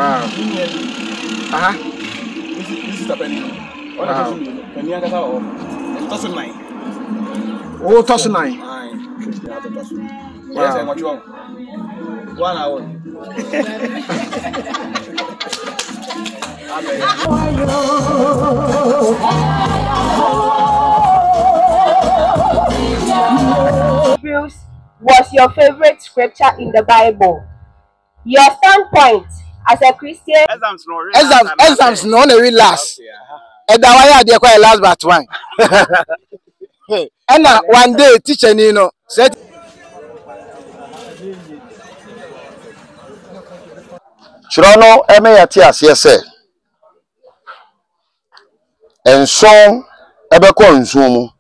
Aha. This is the penny. Penny I got out. Toss nine. Oh, toss nine. Yes, I'm what you want. 1 hour. Hebrews was your favorite scripture in the Bible? Your standpoint as a Christian? Exams no only last. And that why they quite last but one. And one day teacher Nino said Chirono emeyati asese. Enson ebeko nsumu.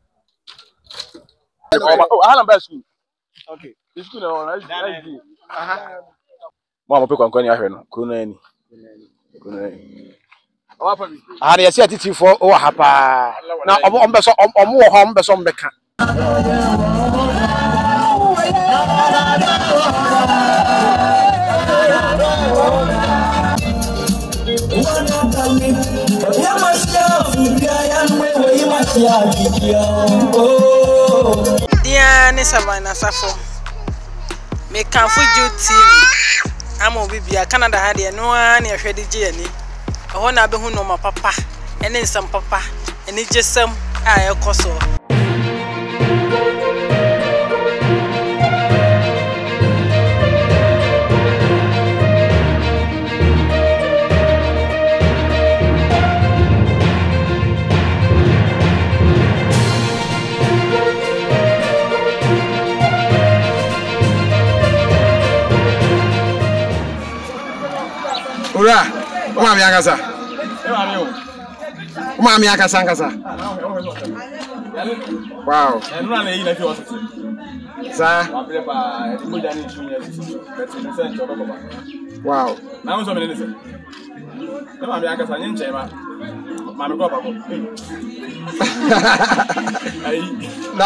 Oh, I have school. Okay. The school now. Mama pe kwankwan ya hwe no. Kunani. and yes atiti for o hapa. Na ombeso omo ho ombeso mbeka. Diane Savannah Safo. Me can fuju TV. I'm a bibia Canada had no one near Shady Jenny. I want to be who know my papa, and then some papa, and it's just some I coso. Ura, mami akasa. Mami akasa. Wow. Sa. Wow. Now so many say. Mami akasa nyenche ma. Mami ko papa. Na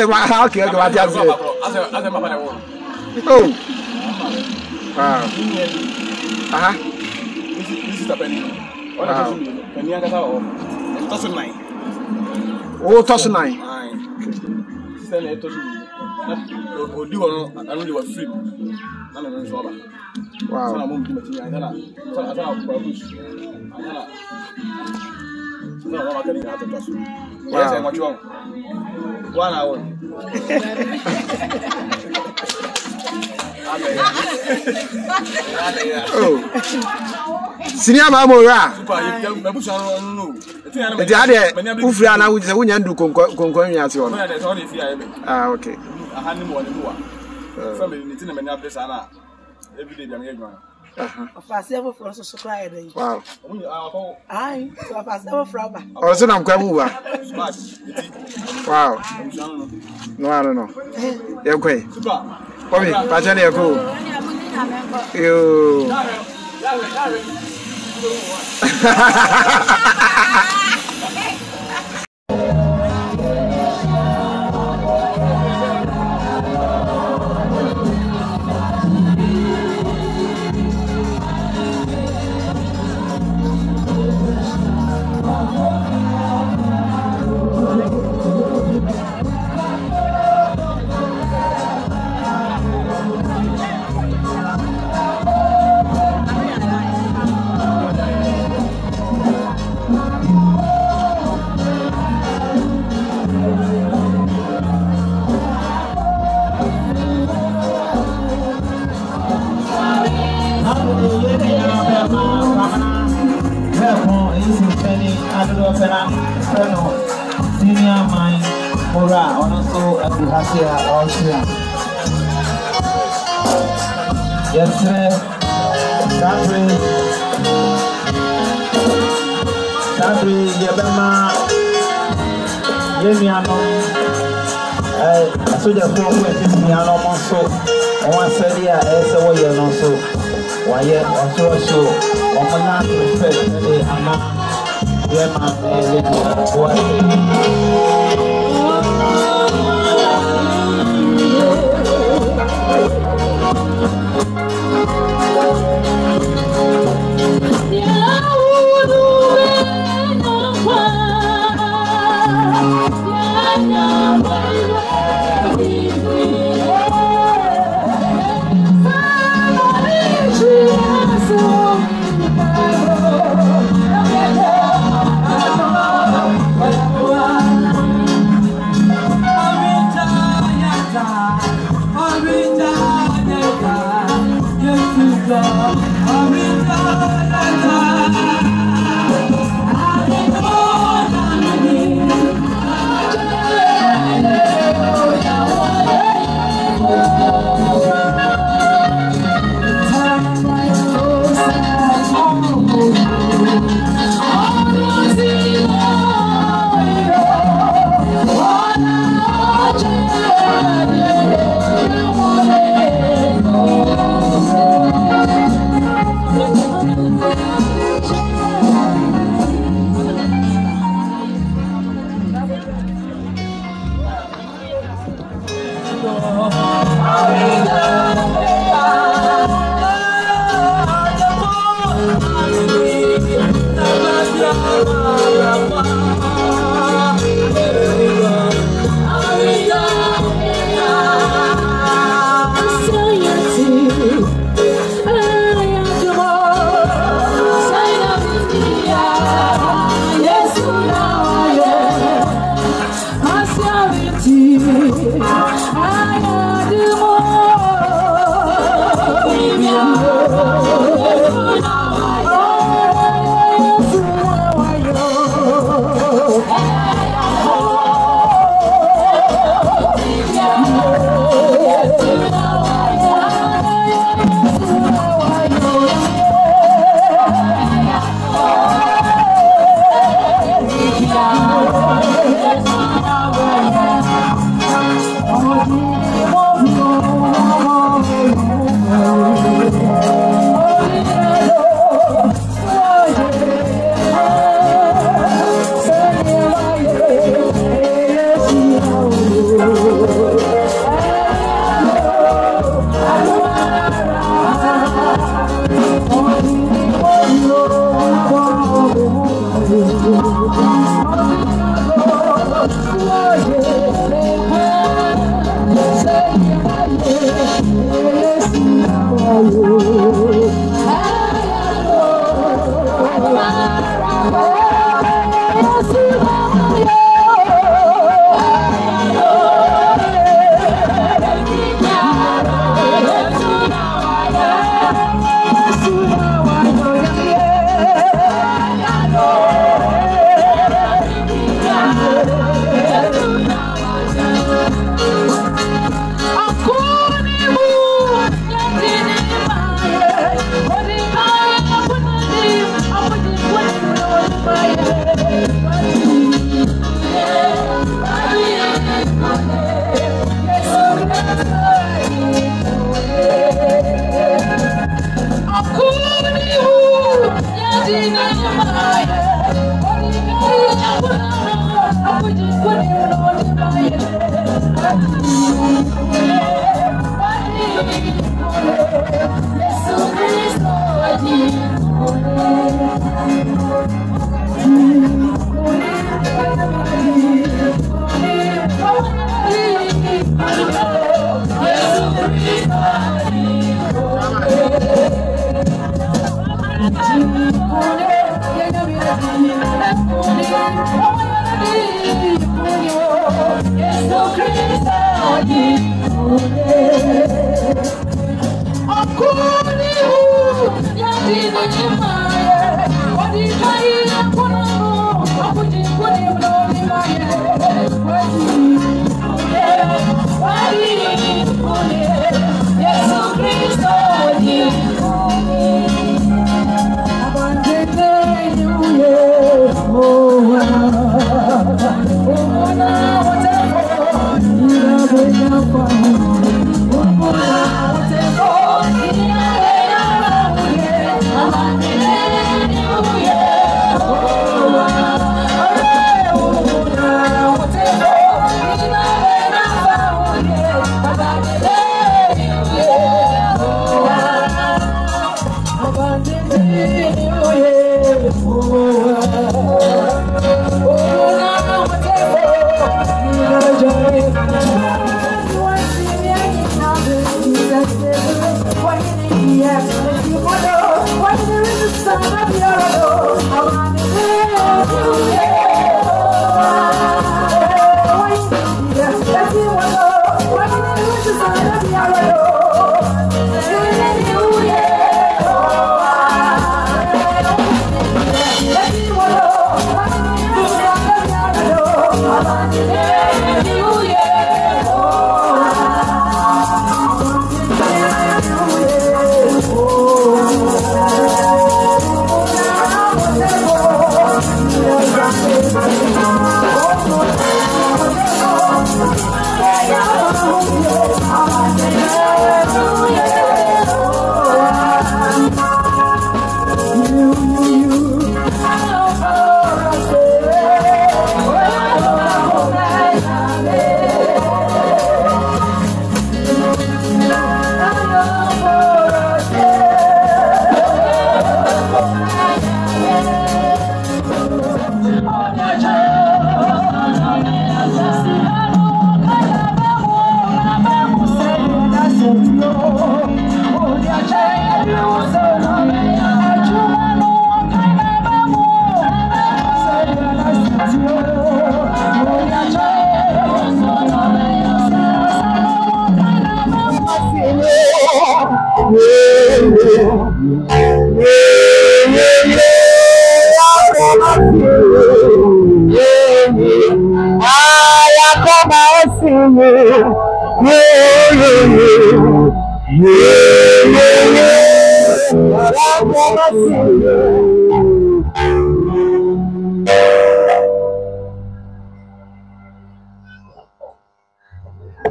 ma okay go what you say. Ase papa na wo. Oh. Wow. Aha. This is the penny. Penny I got out. Toss nine. Oh, toss nine. Send it to you. Or do I only was free. None of them is over. Wow. So I'm going to be I don't know what getting out of us. Yes, I'm what you want. 1 hour. Oh. Senior Mamora. It had a Ufriana which is a winner do concordation. Ah, okay. I had no one. Family in many of this every day. Several for us to Wow. Aye, so I pass never from. Also, I'm coming. Wow. No, I don't know. You're okay. Bobby, Pachani, you're cool. You. Senior mine, Mora, also at the Hasia, Austria. Yes, sir. Sabri, Yabama, Yemiano, I saw the four with Yamiano Monso, and one said, yeah, as a way, and also, why, yet, also, on my not respect, and I'm not. Yeah, man, boy.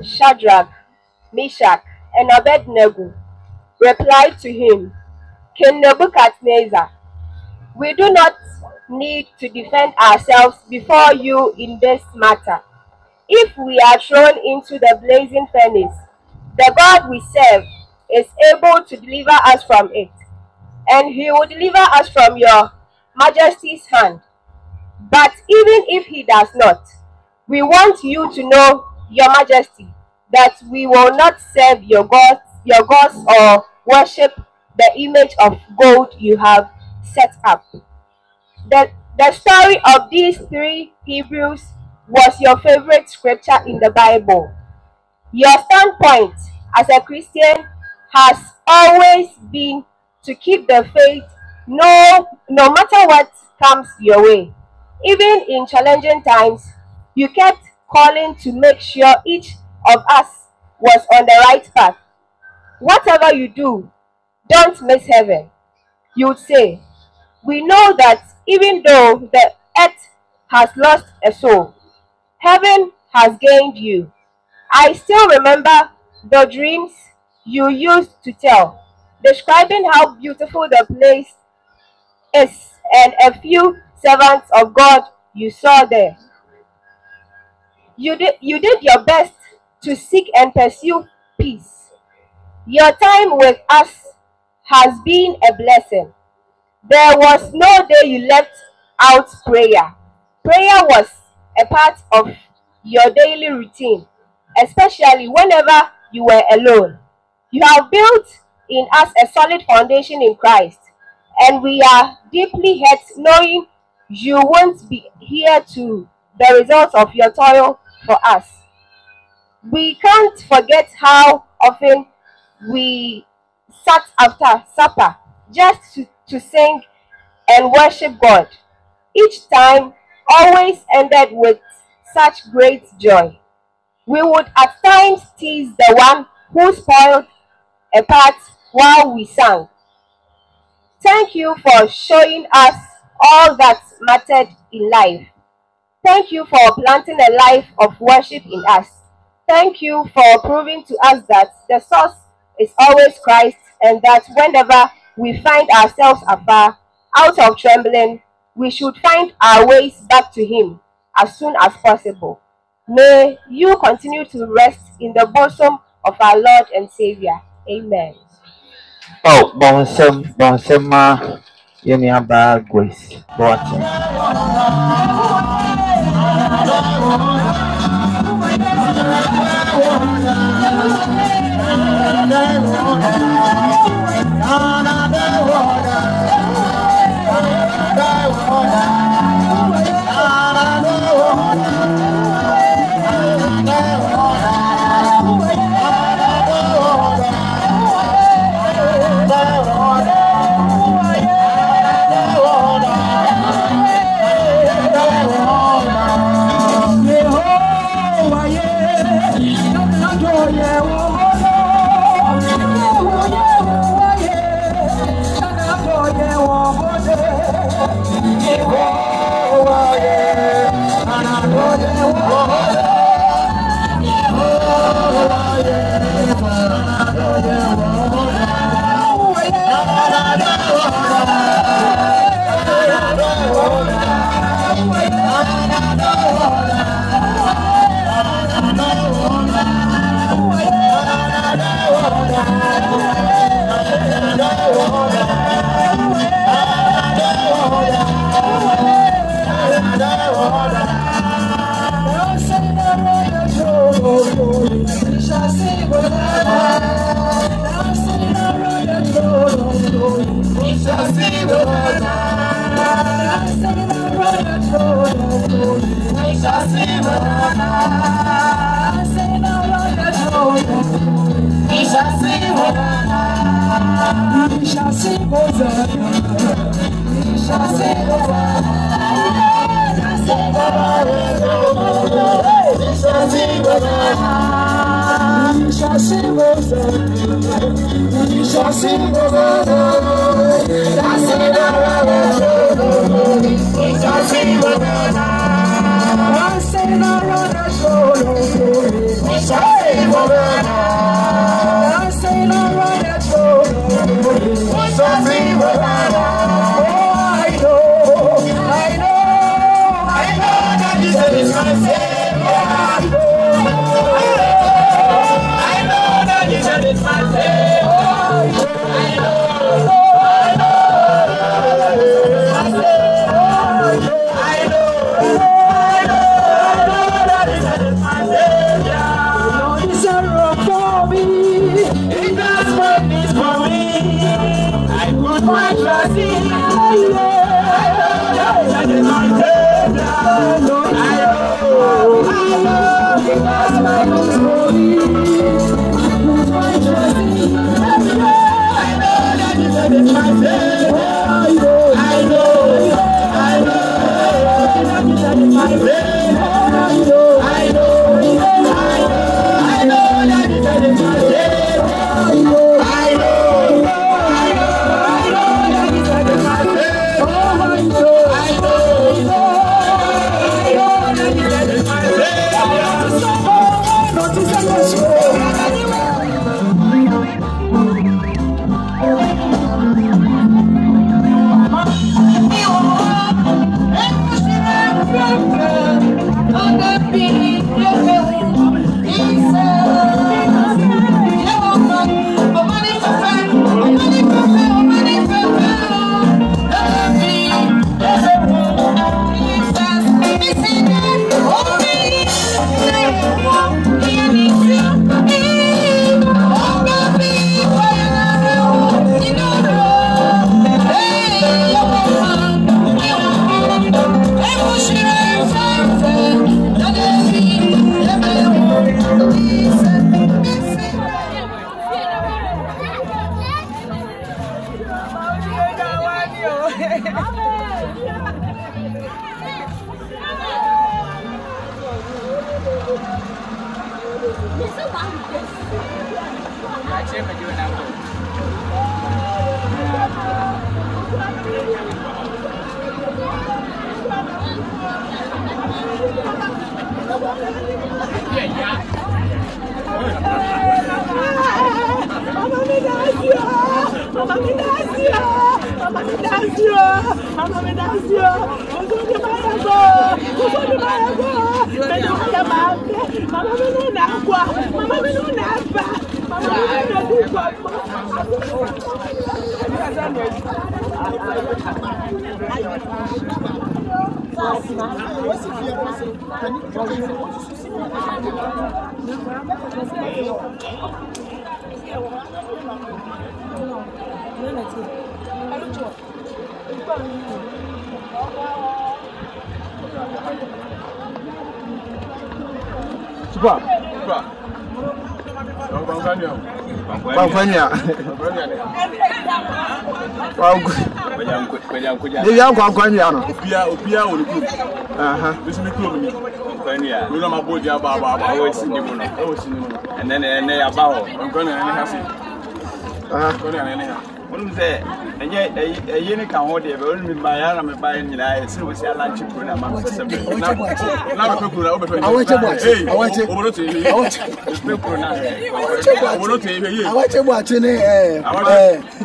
Shadrach, Meshach, and Abednego replied to him, King Nebuchadnezzar, we do not need to defend ourselves before you in this matter. If we are thrown into the blazing furnace, the God we serve is able to deliver us from it, and he will deliver us from your majesty's hand. But even if he does not, we want you to know, your majesty, that we will not serve your gods or worship the image of gold you have set up. The story of these three Hebrews was your favorite scripture in the Bible. Your standpoint as a Christian has always been to keep the faith no matter what comes your way. Even in challenging times, you kept calling to make sure each of us was on the right path. Whatever you do, don't miss heaven. You'd say, we know that even though the earth has lost a soul, heaven has gained you. I still remember the dreams you used to tell, describing how beautiful the place is and a few servants of God you saw there. You did your best to seek and pursue peace. Your time with us has been a blessing. There was no day you left out prayer. Prayer was a part of your daily routine, especially whenever you were alone. You have built in us a solid foundation in Christ, and we are deeply hurt knowing you won't be here to the results of your toil for us. We can't forget how often we sat after supper just to sing and worship God. Each time always ended with such great joy. We would at times tease the one who spoiled a part while we sang. Thank you for showing us all that mattered in life. Thank you for planting a life of worship in us. Thank you for proving to us that the source is always Christ, and that whenever we find ourselves afar, out of trembling, we should find our ways back to Him as soon as possible. May you continue to rest in the bosom of our Lord and Savior. Amen. Oh, bonsema, yeni aba Grace. Boache.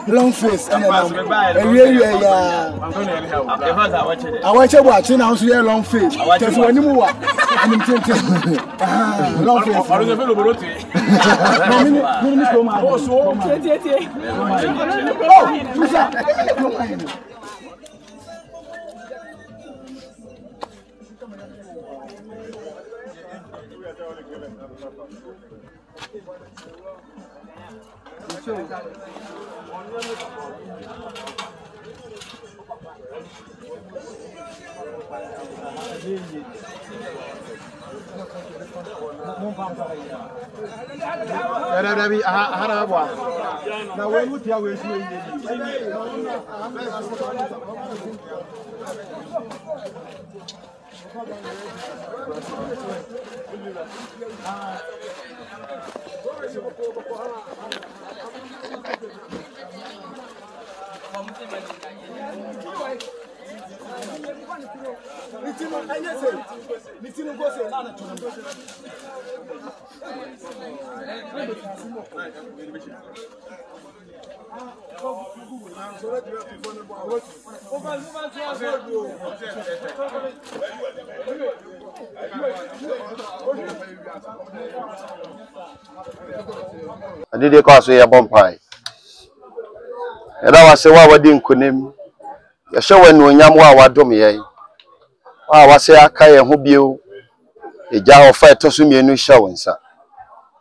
Long face and I watch a watch and I see a long face. That's when you move. Long face. I did a course with a bumpy. And I was say, what didn't kunim? You show when you yamwa what do me. I was say, I can't hope you a jar of fire to swim in new showing, sir.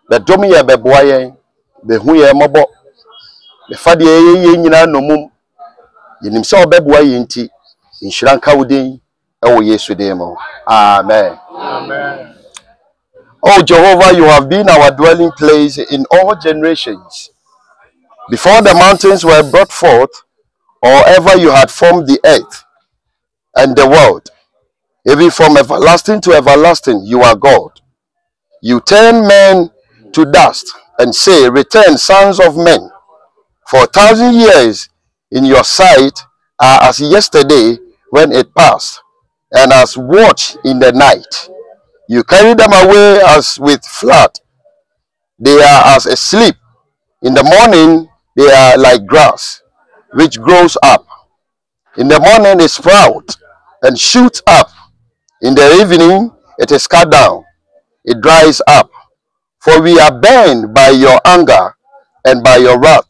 The dummy a baboy, the who a mobile, the faddy yin no mum. In himself, baboy in tea, in Shranka Woodin, oh, yes, with them. Amen. Amen. Oh, Jehovah, you have been our dwelling place in all generations. Before the mountains were brought forth, or ever you had formed the earth and the world, even from everlasting to everlasting, you are God. You turn men to dust and say, return, sons of men. For 1,000 years in your sight are as yesterday when it passed, and as watch in the night. You carry them away as with flood. They are as asleep. In the morning, they are like grass, which grows up. In the morning, they sprout and shoot up. In the evening, it is cut down. It dries up. For we are burned by your anger and by your wrath.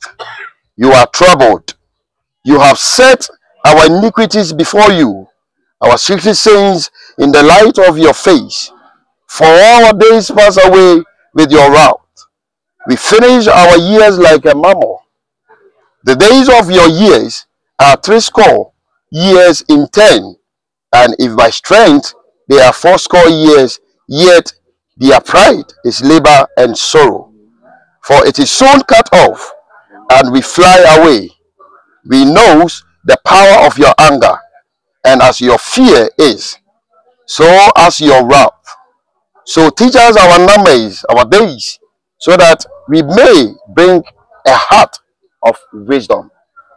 You are troubled. You have set our iniquities before you, our secret sins in the light of your face. For all our days pass away with your wrath. We finish our years like a mammal. The days of your years are 80 years in 10, and if by strength they are 80 years, yet their pride is labor and sorrow. For it is soon cut off, and we fly away. We know the power of your anger, and as your fear is, so as your wrath. So teach us our numbers, our days, so that we may bring a heart of wisdom.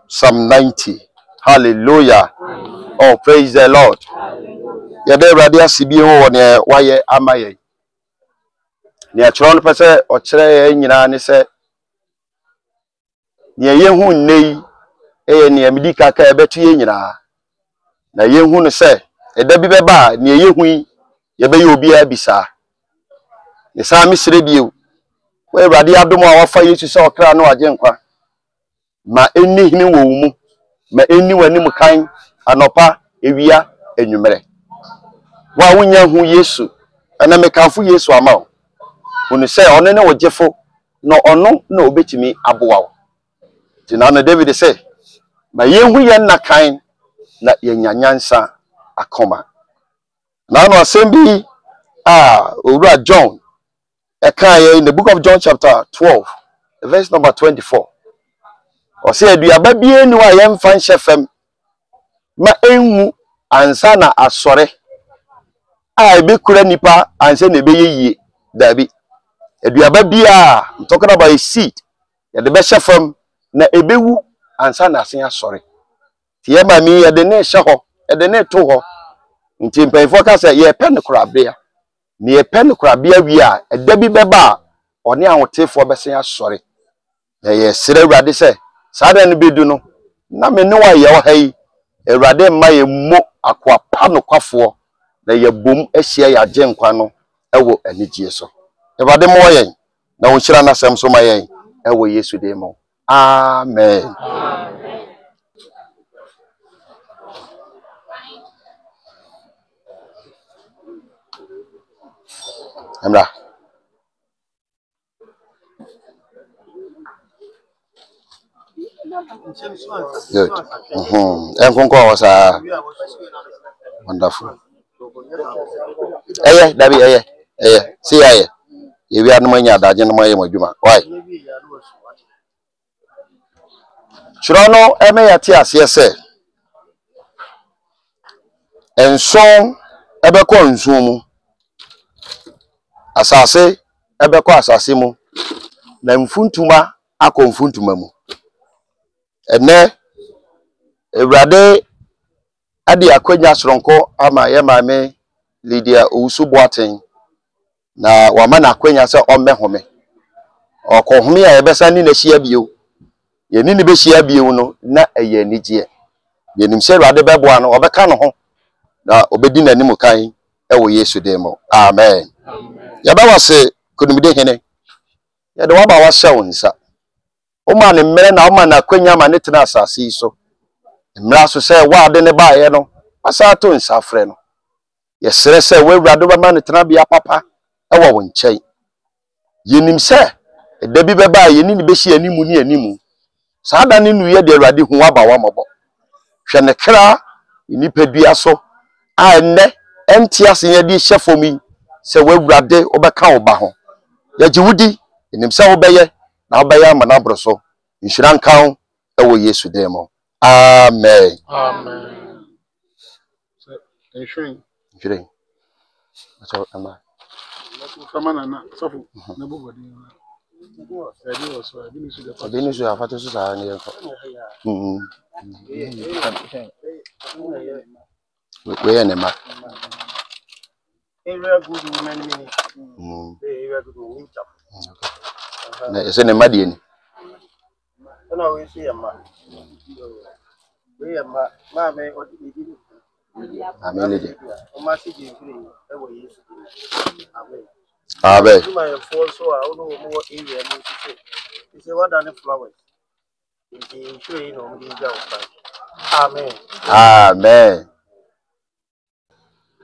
Psalm 90. Hallelujah. Oh, praise the Lord. Yabe radia sibi ho ne waye amaye. Ne achro no pese o kire nyina ne se ne yehu nnei ne amidika ka ebetu ye nyina. Na yehu no se eda bi beba ne yehu yebe ye obi abisa. Ne sa misire bio. We radia adom a wafa Yesu se okra no agye nkwa. Ma enni hini wo mu. Ma enni wani mu kan anopa ewia enwumere. Wa wonya hu Yesu ana mekanfo Yesu ama wo. Unu se ono ne wogefo no ono na obetimi aboa wo. Tina na David se ma yehu ye na kan na yenyanyansa akoma. Na no asem owura John in the book of John chapter 12 verse number 24. O se aduaba bie ni wa yemfa nhefem ma enwu ansa na asore ebekura nipa ansa na ebeyeye dabi aduaba bia I'm talking about a seed ya de be hyefam na ebewu ansa na asen asore tie ma mi ya de ne hye ho de ne to ho nti mpanfo ka se ye pe ne korabea ne ye pe ne korabea wi a eda bi beba one ahotefo besen asore na ye sere awurade se sada ne bedu no na me ne wa ye wo hai awurade ma ye mo akwa pa no kwafo na ye bom ahia ya agye nkwa no ewo anigye so awurade mo yen na wo hira na sem so ma yen ewo Yesu de mo amen. Amen. Amra good. Enkonko was Wonderful. Dabi see aye. Yewi anu manya daje no maye madwuma. Why? Chrono eme yate ase se. Enson ebekọ nson mu. Asase ebekọ asase mu. Na mfuntuma akọ mfuntuma mu. Ene Ewurade ade akwanya soronko ama ye maame Lydia Owusu Boateng na wama na akwanya se ommehome okohome ya ebesa ni na hia bio ye ni be hia bio no na eye anigye ye nim se Ewurade beboa no obeka no ho na obedi nanim kan ewo Yesu dem amen ya ba wase kunumde hene ya de waba wahya wonsa o ma ne mmere na o ma na akwanya ma ne tena asase so mmra so se wa de ne baaye no asa to nsafre no yesere se we Ewurade ba ma ne tena bia papa ewo wo nkyai yenim se da bi be baaye ni be hia animu ni animu saa da ne nu ye de Ewurade hu aba wa mobo hwe ne kra ni padua so a enne enti ase ye di hyefomi se we Ewurade obeka wo ba ho ya jiwudi yenim se wo beye na wo beye ama na bro so nshira kan ewo Yesu dem amen. Amen. Enshrin. So ama. Famana na sofu na bobodi. Abini so afata so sa ne yanko. We ne ma. Area good woman mini. Area good woman. Na ese ne ma die ni. Na we see ma. We ma me odi. Amen lady. O ma si ji free e wo Yesu. Amen. Amen. My fall so I don't know more area me say. You say what are flowers? You sure you know me go. Amen. Amen.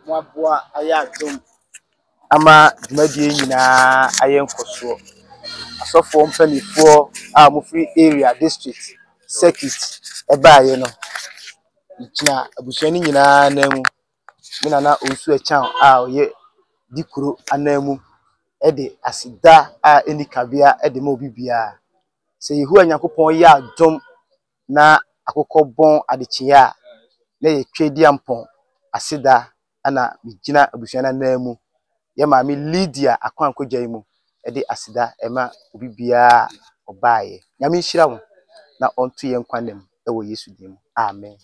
Mo aboa aya dom. Ama dwumadie nyina ayenkoso. Asofo mpanifo a mo free area district circuit ebaaye no. Ichina abusuani nyina namu. Mina na Owusu Echan a oye dikuro anamu ede asida a enikabia ede ma obibia se yehu anyakopon ya dom na akokobon adechia na ye twedi ampon asida ana bigina abusuani anamu ye maami Lydia akwankogya mu ede asida ema obibia obaye nyame nhira wo na onto ye nkwanem ewo Yesu dim amen.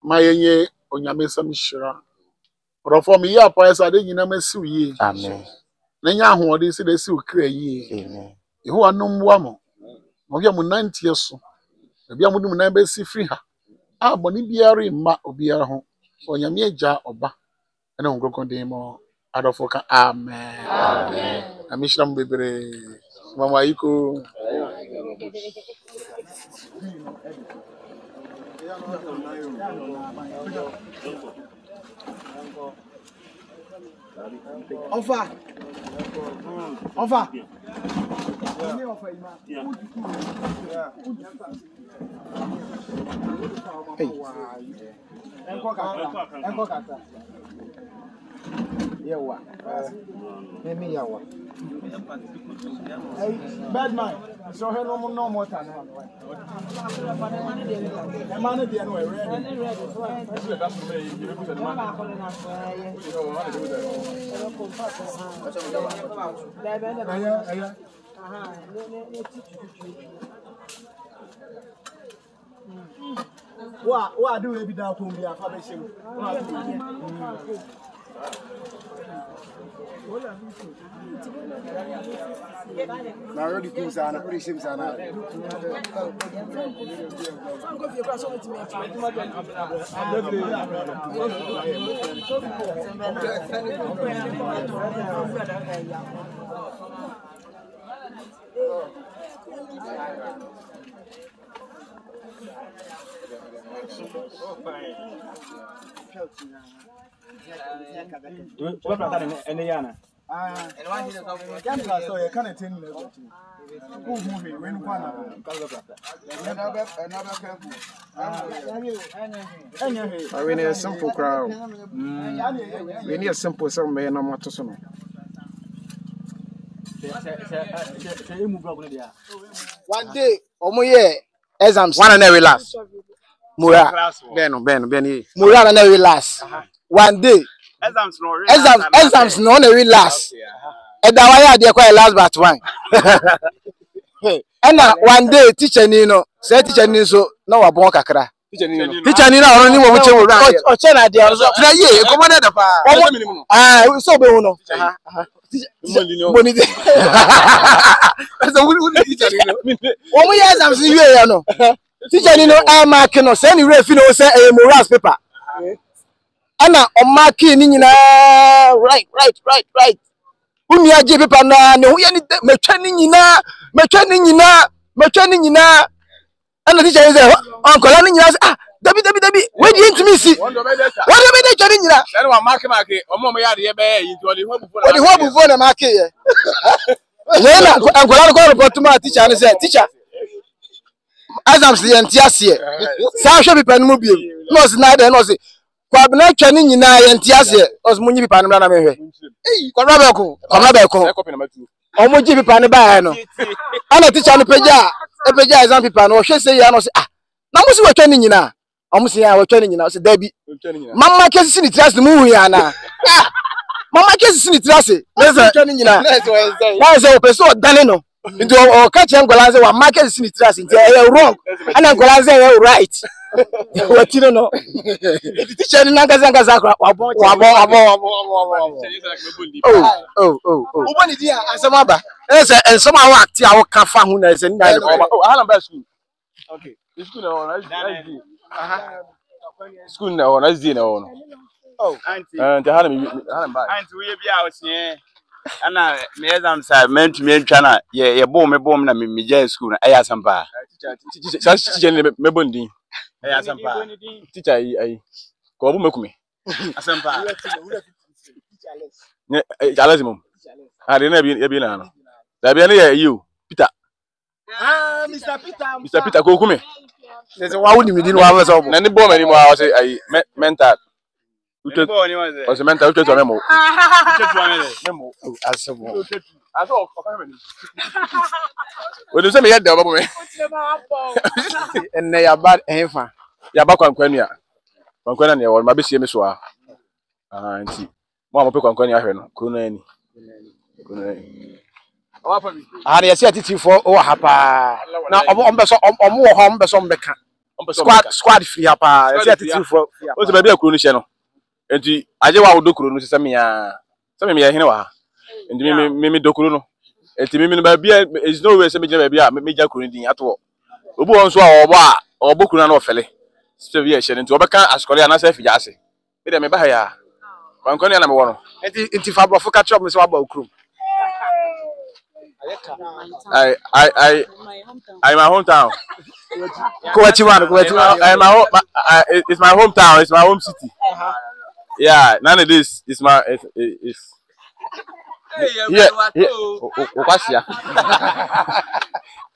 Mayenye onyame sam hira orofo me ya pa esa de nyina masiw yi Amen. na nya ahoɔden se de siw kra yi Amen. eho anom wa mo bia mo nantie so bia mo dum nan be si free ha aboni biara ma obiara ho onyame agya oba na ngokon den mo adofo ka amen. Amen. Amishra mbebere mama yiko Enfin. Yawa. Mimi yawa. Hey, bad man. So he no more time. The man dey no ready. What do we be down to me afa be shim. Na already cool sana, pretty shim sana. What about that? Any yana? We need a simple crowd. We need a simple some man no matter so. One day, exams. One and every last. Mura. Ben. Mura and every last. One day. Exams no every last. And that why they quite last but one. And one day teacher Nino say teacher Nino so no wa bon kakra. Teacher Nino only wo che wo right. O che na dia so. Na ye come on da pa. So be no. Money. So we teacher Nino. O mo exams you here no. Teacher Nino mark no say ni refi no say moral paper. Ana o mark ni nyina right. Umi aje paper na ne ho ye ni metwa ni nyina ana teacher say uncle ani nyina say dabi we di intimi si what do be dey twa ni nyina say wa mark omo ya de be yi to the ho bufo na mark ye we na uncle ko report ma teacher ni say teacher exams ye ntiase sa hwe paper no biem no se na de no se kwa bna twa ni nyina ye ntiase os munyi paper no na me hwe kwa be ko omo ji paper ne ba no ana teacher no peja exam paper no hwe say ya no se na mo se wa twa ni nyina omo se ya wa twa ni nyina se dabi mama kesi ni trust mu hu ya na mama kesi ni trust na twa ni nyina na se o peso dane no nti o ka che ngola se wa market kesi ni trust nti e wrong ana ngola se e right wa tino no teacher ni nanga wa bon uboni dia asema ba ese ensoma wa act a wo ka fa hu na ese ni na hala ba school okay school na on school na on azdi na on auntie hala ba auntie we bia o sie ana me exam sa me ntwa na ye bom na me ja school na aya sampa teacher me bondi aya sampa teacher ai ko bu mekume asampa ne alazimum de na bi na no da bi na ye you Peter Mr. Peter ko kume se wa woni mi di no wa so na ni bo mani mo wa say ai mental o se mental uche to memo asebo aso o ka meni o do se me yedda babo me enne ya bad enfa ya ba kwankwanu na ye wo ma be sie me so nti mo amope kwankwanu ahwe no kunu ani ya si atiti fo o hapa na omo wo ho mbeso mbeka squad free hapa ya si atiti fo o se ba bia kunu hye no enti aje wa odokuru no sese me ya hene wa enti me dokuru no enti me ba bia is no way se me gina ba bia me ja kuru din ato obu won so a obokuru na ofele se bia hye enti obeka askole ana se afija ase me de me ba ya kwankwan ya na me wo no enti fa bro fo catch up me se wa ba okuru I my hometown. It's my hometown. It's my home city. Yeah, none of this is my. It's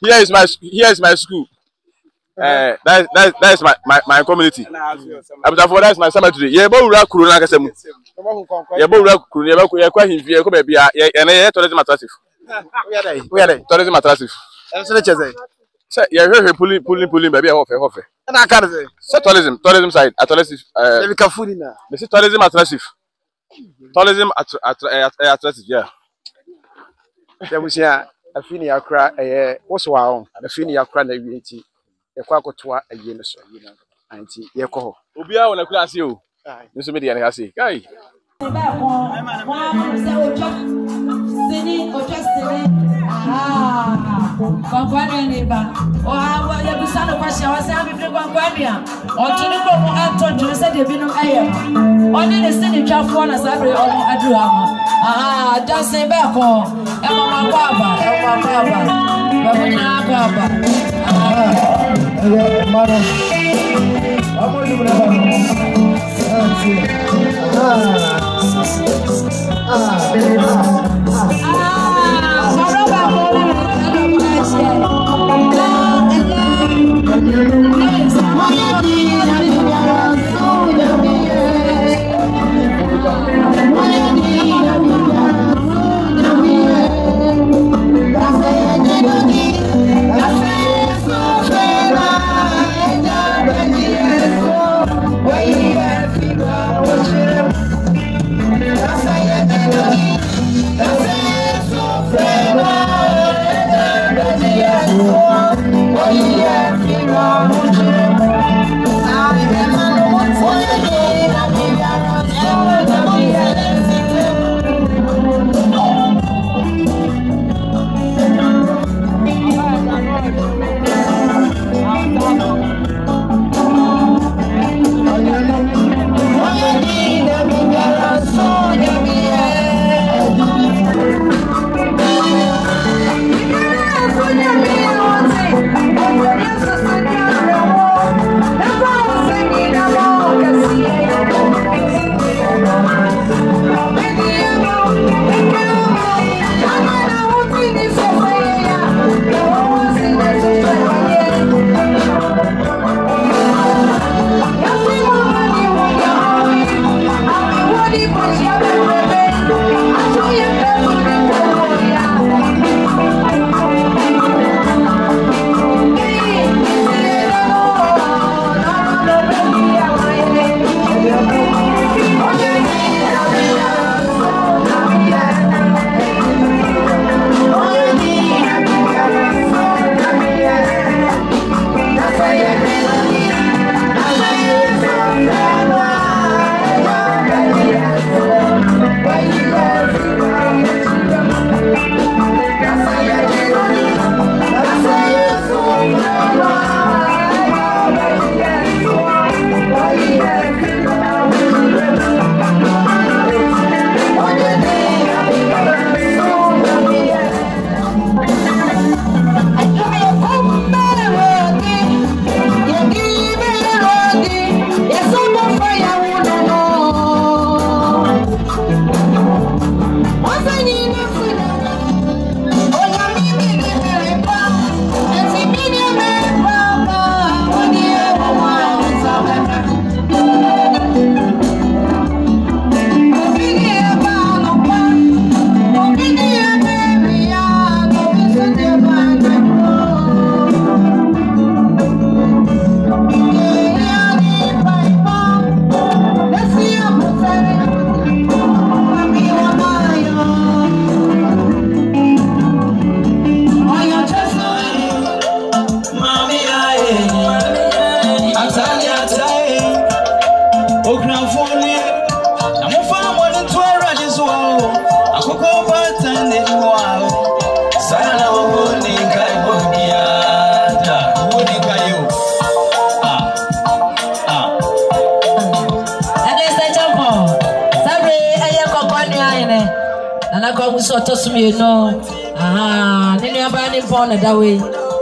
Here is my school. That is my community. That's my cemetery. Yeah, but we are Kuruna Kasemu. Yeah, but we are Kuruna. We are quite here. Come here. Yeah, tourism attractive. We are tourism attractive. Say, yeah, pulling, baby, offer. And I can't say tourism side, attractive. This is tourism attractive. Tourism attractive, yeah. There was here a fini Accra, what's wow, a fini Accra, the VAT, a quacotua, a yen so, auntie, Yako. Ubia on a class you. This is media, I say, guy. Kwankwane neba o awa ya bisano kwasha wase amfre kwankwane a otuni ko mo antonjo se de binum ayem oni ne se ni twafo na sabre o aduru ama just be ko e mama kwaba ba mo na kwaba maro amo ni mura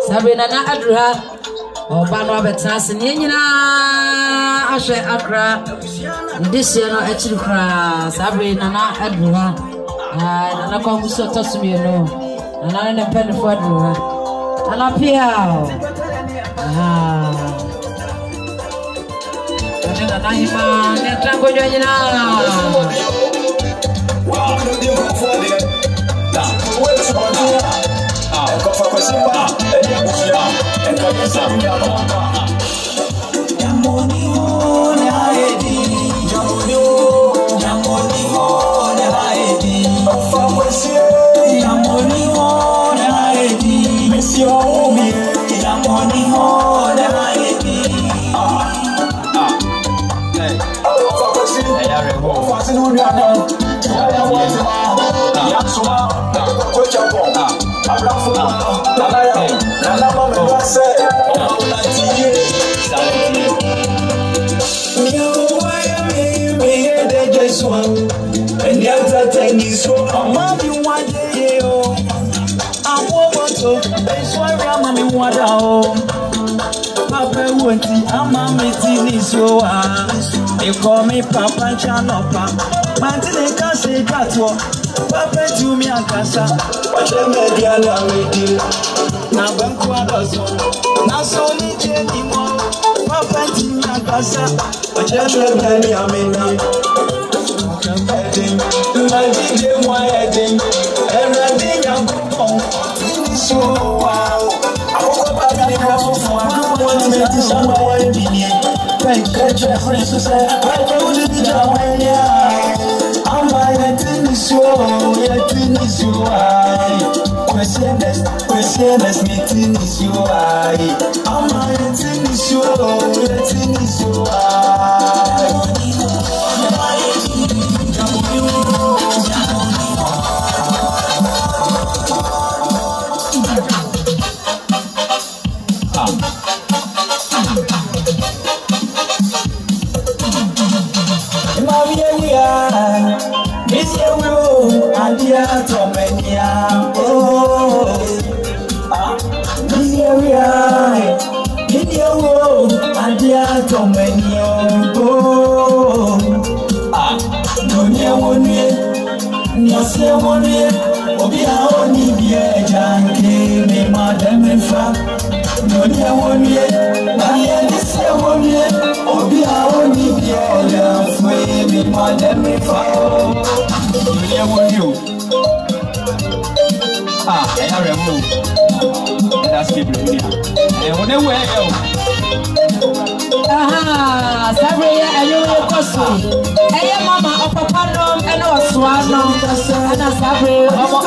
Sabrina na adra obano abetase ne nyina ahwe akra ndise no achiri kra Sabrina na adra na konguso tosumi no na ne pen for adra ana pia na hima ne trango nyina and the other thing is so I'm you one day, oh, I'm over to that's why I'm what Papa won't I'm a meeting is so they call me Papa Chanopa. Mantine kasi katwo Papa to me ankasa Washe media na wedi Na banku adoso Na so ni jeni mo Papa to me ankasa Washe media ni ameni Na jide mwa edin Era di yankupon So wow Awoko baba ni wafufu Wani meti shamba wa ebini Catch a free say, I told you to join ya. I'm my tennis show, your tennis you I. Questionless, meeting is you I. I'm my tennis show, your tennis you Mama or papa no and no swallow and a sabre or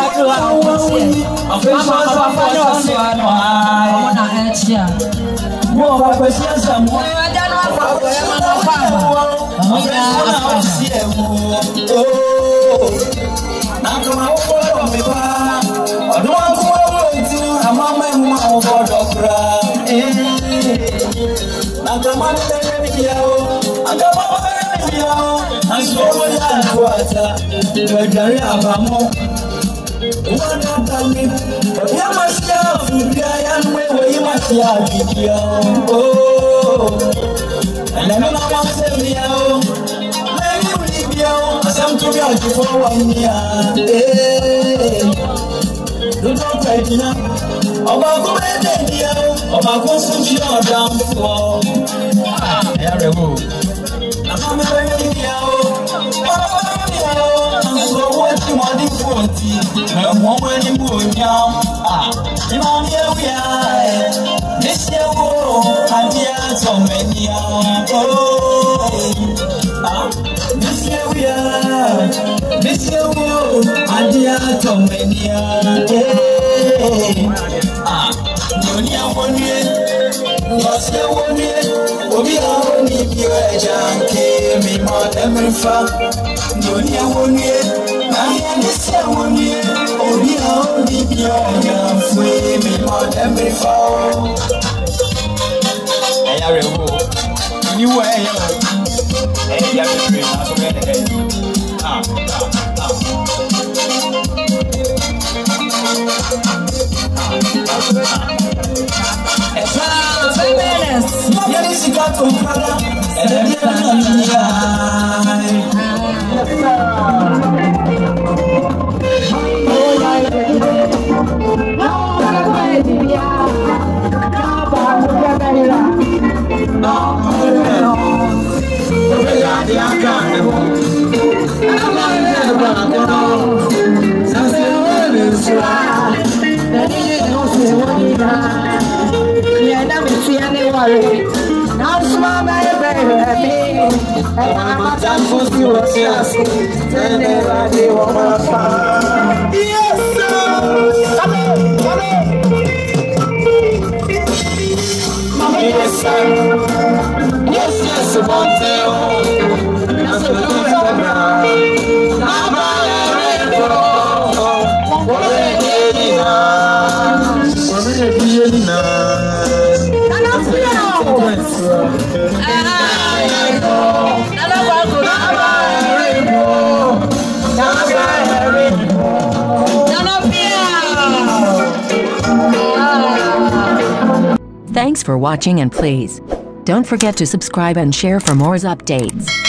Thanks for watching, and please don't forget to subscribe and share for more updates.